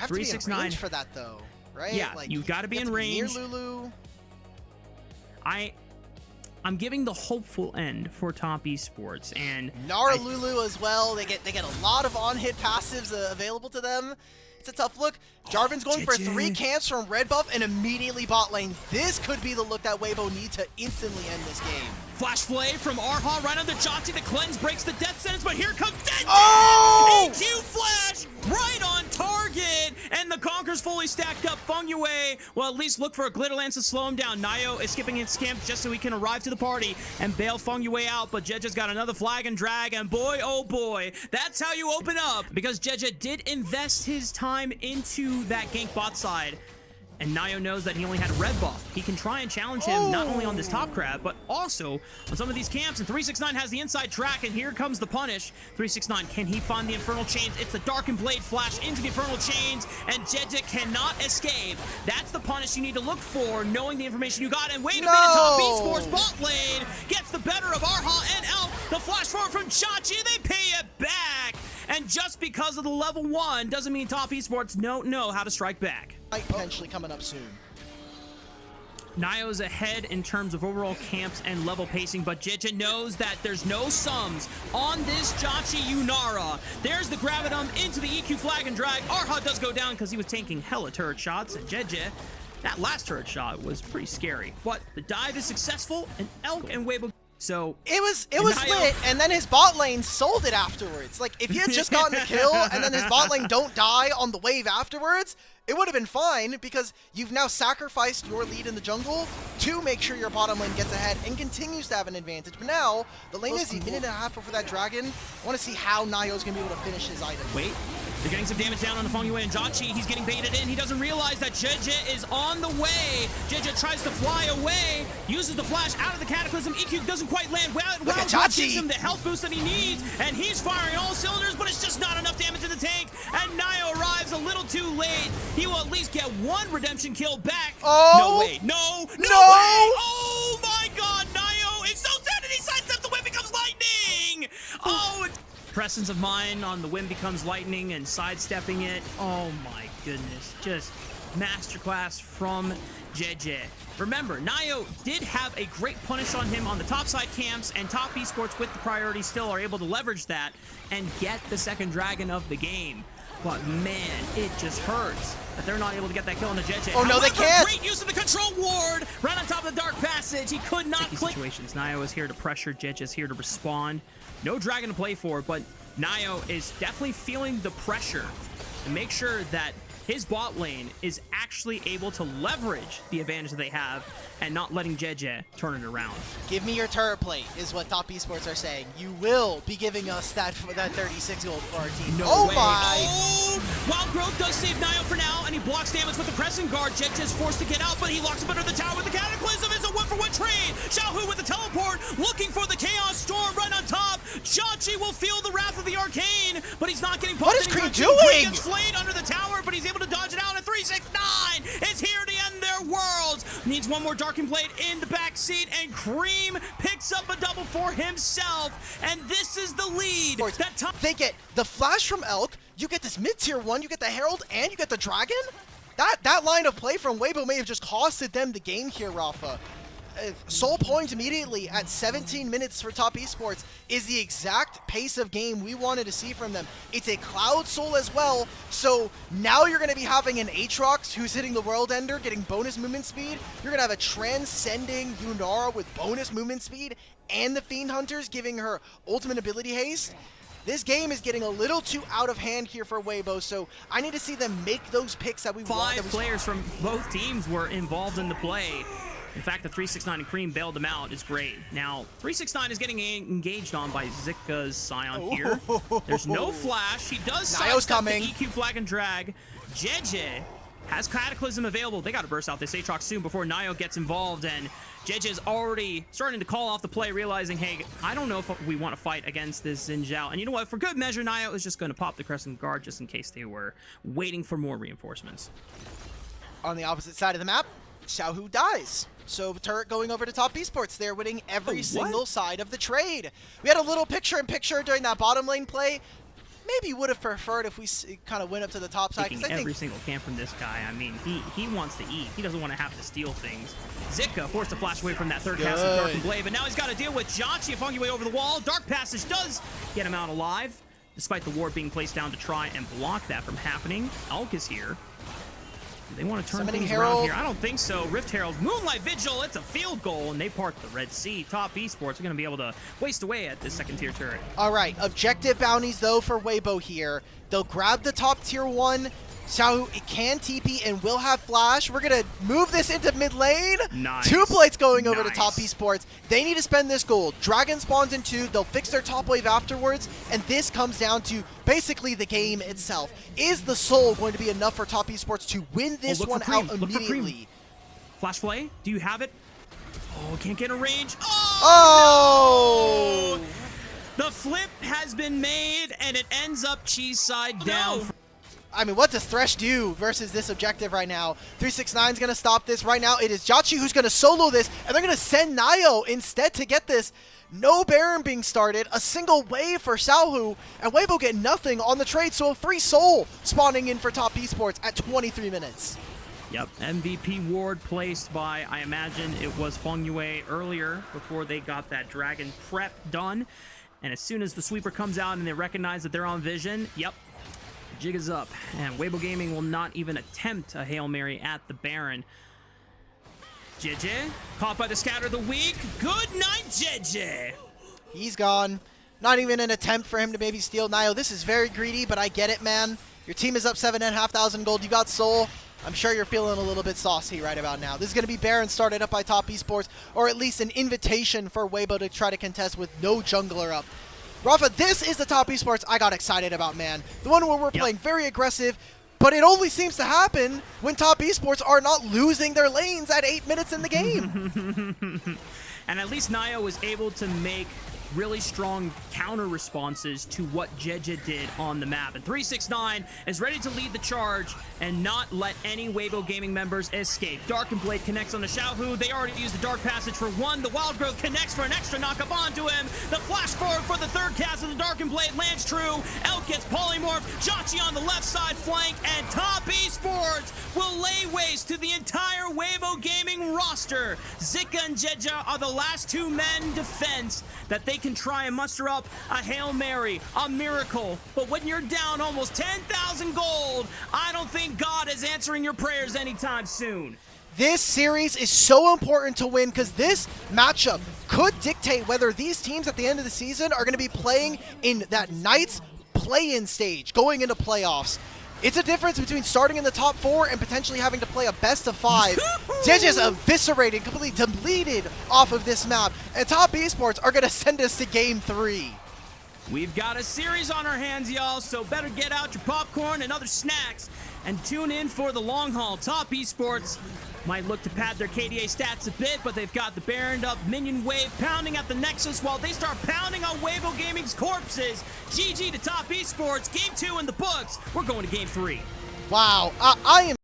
Have to be in range for that though, right? Yeah, like, you've got to be in range. Near Lulu. I'm giving the hopeful end for Top Esports, and Nara Lulu as well. They get a lot of on-hit passives available to them. It's a tough look. Jarvan's going for 3 camps from red buff and immediately bot lane. This could be the look that Weibo need to instantly end this game. Flash Flay from Arha right on the Jotzi. The cleanse breaks the death sentence, but here comes Dead. Oh! EQ Flash right on target, and the Conqueror's fully stacked up. Fungyue will at least look for a Glitter Lance to slow him down. Nayo is skipping his camp just so he can arrive to the party and bail Fungyue out, but Jeje's got another flag and drag, and boy, oh boy, that's how you open up, because Jeje did invest his time into that gank bot side. And Nayo knows that he only had a red buff. He can try and challenge him not only on this top crab, but also on some of these camps. And 369 has the inside track, and here comes the punish. 369, can he find the Infernal Chains? It's the Darkened Blade flash into the Infernal Chains, and Jeje cannot escape. That's the punish you need to look for, knowing the information you got. And wait a minute, Top Esports bot lane gets the better of Arha and Elk. The flash forward from Chachi, they pay it back. And just because of the level 1 doesn't mean Top Esports don't know how to strike back. Might potentially coming up soon. Nayo's ahead in terms of overall camps and level pacing, but Jeje knows that there's no sums on this Chachi Yunara. There's the Gravitum into the EQ flag and drag. Arha does go down because he was tanking hella turret shots, and Jeje, that last turret shot was pretty scary. But the dive is successful, and Elk and Weibo. So it was lit, and then his bot lane sold it afterwards. Like, if he had just gotten the kill and then his bot lane don't die on the wave afterwards, it would have been fine, because you've now sacrificed your lead in the jungle to make sure your bottom lane gets ahead and continues to have an advantage. But now the lane is a minute and a half before that dragon. I want to see how Nayo's gonna be able to finish his item. Wait. They're getting some damage down on the Fungyue and Jotzi. He's getting baited in. He doesn't realize that Jeje is on the way. Jeje tries to fly away, uses the flash out of the Cataclysm. EQ doesn't quite land. Wow, gives him the health boost that he needs, and he's firing all cylinders, but it's just not enough damage in the tank, and Nayo arrives a little too late. He will at least get 1 redemption kill back. Oh! No way. No way. Oh my god, Nayo is so sad, and he sidesteps. The whip becomes lightning. Oh, presence of mind on the wind becomes lightning and sidestepping it. Oh my goodness, just masterclass from Jeje. Remember, Nayo did have a great punish on him on the topside camps, and Top Esports with the priority still are able to leverage that and get the second dragon of the game. But man, it just hurts that they're not able to get that kill on the Jeje. Oh no, they can't! Great use of the control ward right on top of the Dark Passage. He could not click. Situations. Nayo is here to pressure. Jeje is here to respond. No dragon to play for, but Nayo is definitely feeling the pressure to make sure that his bot lane is actually able to leverage the advantage that they have and not letting Jeje turn it around. Give me your turret plate, is what Top Esports are saying. You will be giving us that 36 gold for our team. No way. My! Oh! Wild Growth does save Nayo for now, and he blocks damage with the pressing guard. Jeje is forced to get out, but he locks him under the tower with the Cataclysm. It's a 1-for-1 trade. Xiaohu with the teleport, looking for the Chaos Storm right on top. Chachi will feel the wrath of the Arcane, but he's not getting pumped. What is Cream doing? He gets flayed under the tower, but he's able to dodge it out, and 369 is here to end their worlds. Needs 1 more Darkened Blade in the back seat, and Cream picks up a double for himself, and this is the lead. They get the flash from Elk, you get this mid-tier 1, you get the Herald, and you get the Dragon? That line of play from Weibo may have just costed them the game here, Rafa. Soul Point immediately at 17 minutes for Top Esports is the exact pace of game we wanted to see from them. It's a Cloud Soul as well, so now you're going to be having an Aatrox who's hitting the World Ender, getting bonus movement speed. You're going to have a Transcending Yunara with bonus movement speed, and the Fiend Hunters giving her ultimate ability haste. This game is getting a little too out of hand here for Weibo, so I need to see them make those picks that we want. 5 players from both teams were involved in the play. In fact, the 369 and Cream bailed him out is great. Now, 369 is getting engaged on by Zika's Scion here. There's no flash. He does sidestep the EQ flag and drag. Jeje has Cataclysm available. They got to burst out this Aatrox soon before Nayo gets involved, and Jeje is already starting to call off the play, realizing, hey, I don't know if we want to fight against this Xin Zhao. And you know what? For good measure, Nayo is just going to pop the Crescent Guard just in case they were waiting for more reinforcements. On the opposite side of the map, Xiaohu dies. So turret going over to Top Esports. They're winning every single side of the trade. We had a little picture-in-picture during that bottom lane play. maybe would have preferred if we kind of went up to the top side. Taking every single camp from this guy. I mean, he wants to eat. He doesn't want to have to steal things. Zika forced to flash away from that third cast of Dark and Blade, but now he's got to deal with Jauchi Fungui over the wall. Dark Passage does get him out alive, despite the ward being placed down to try and block that from happening. Elk is here. Do they want to turn things around here? I don't think so. Rift Herald, Moonlight Vigil, it's a field goal, and they part the Red Sea. Top Esports are going to be able to waste away at this second tier turret. All right, objective bounties, though, for Weibo here. They'll grab the top tier 1. Xiaohu can TP and will have flash. We're going to move this into mid lane. Nice. 2 plates going over to top esports. They need to spend this gold. Dragon spawns in 2. They'll fix their top wave afterwards. And this comes down to basically the game itself. Is the soul going to be enough for top esports to win this one out immediately? Flash play. Do you have it? Oh, can't get a range. Oh! The flip has been made, and it ends up cheese side down. No. I mean, what does Thresh do versus this objective right now? 369 is going to stop this. Right now, it is Jauchi who's going to solo this, and they're going to send Nayo instead to get this. No Baron being started, a single wave for Xiaohu, and Weibo get nothing on the trade, so a free soul spawning in for top esports at 23 minutes. Yep, MVP ward placed by, I imagine it was Fengyue earlier before they got that dragon prep done. And as soon as the sweeper comes out and they recognize that they're on vision, yep, jig is up, and Weibo Gaming will not even attempt a Hail Mary at the Baron. JJ, caught by the scatter of the week. Good night, JJ. He's gone. Not even an attempt for him to maybe steal Nayo. This is very greedy, but I get it, man. Your team is up 7,500 gold. You got Soul. I'm sure you're feeling a little bit saucy right about now. This is going to be Baron started up by top esports, or at least an invitation for Weibo to try to contest with no jungler up. Rafa, this is the top esports I got excited about, man. The one where we're playing very aggressive, but it only seems to happen when top esports are not losing their lanes at 8 minutes in the game. And at least Nayo was able to make really strong counter responses to what Jeje did on the map. And 369 is ready to lead the charge and not let any Weibo Gaming members escape. Dark and Blade connects on the Xiaohu. They already used the Dark Passage for 1. The Wild Growth connects for an extra knock-up onto him. The flash forward for the third cast of the Dark and Blade lands true. Elk gets polymorph. Jauchi on the left side flank, and top esports will lay waste to the entire Weibo Gaming roster. Zika and Jeje are the last 2 men in defense that they can try and muster up a Hail Mary, a miracle. But when you're down almost 10,000 gold, I don't think God is answering your prayers anytime soon. This series is so important to win because this matchup could dictate whether these teams at the end of the season are going to be playing in that Knights play-in stage, going into playoffs. It's a difference between starting in the top 4 and potentially having to play a best of 5. Jeje's eviscerated, completely deleted off of this map, and top esports are going to send us to game 3. We've got a series on our hands, y'all, so better get out your popcorn and other snacks and tune in for the long haul. Top esports might look to pad their KDA stats a bit, but they've got the Baron up minion wave pounding at the Nexus while they start pounding on Weibo Gaming's corpses. GG to top esports. Game 2 in the books. We're going to game 3. Wow, I am